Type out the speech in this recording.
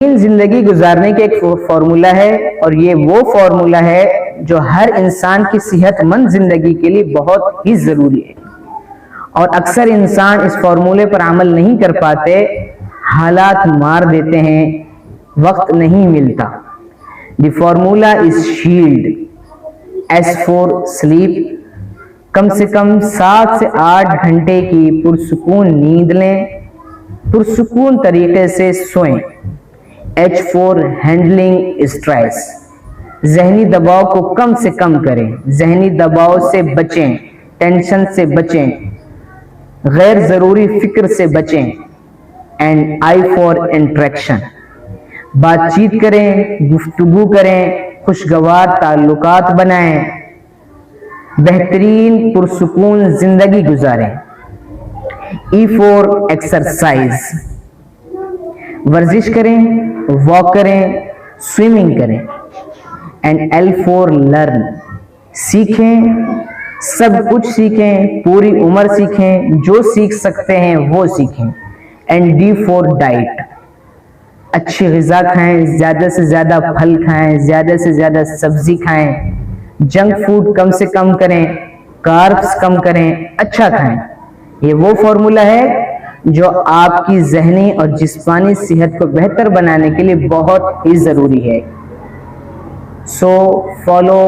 जिंदगी गुजारने का एक फॉर्मूला है और ये वो फॉर्मूला है जो हर इंसान की सेहतमंद जिंदगी के लिए बहुत ही जरूरी है। और अक्सर इंसान इस फॉर्मूले पर अमल नहीं कर पाते, हालात मार देते हैं, वक्त नहीं मिलता। The formula is shield. S for sleep. कम से कम 7 से 8 घंटे की पुरसुकून नींद लें, पुरसुकून तरीके से सोएं। H for handling stress. जहनी दबाव को कम से कम करें, जहनी दबाव से बचें, टेंशन से बचें, गैर जरूरी फिक्र से बचें। And I for interaction. बातचीत करें, गुफ्तगू करें, खुशगवार ताल्लुकात बनाएं, बेहतरीन पुरसुकून जिंदगी गुजारें। E for exercise. वर्जिश करें, वॉक करें, स्विमिंग करें। And L for learn. सीखें, सब कुछ सीखें, पूरी उम्र सीखें, जो सीख सकते हैं वो सीखें। And D for diet. अच्छी ग़िज़ा खाएं, ज़्यादा से ज़्यादा फल खाएं, ज़्यादा से ज़्यादा सब्जी खाएं, जंक फूड कम से कम करें, कार्ब्स कम करें, अच्छा खाएं। ये वो फॉर्मूला है जो आपकी ज़हनी और जिस्मानी सेहत को बेहतर बनाने के लिए बहुत ही ज़रूरी है। So follow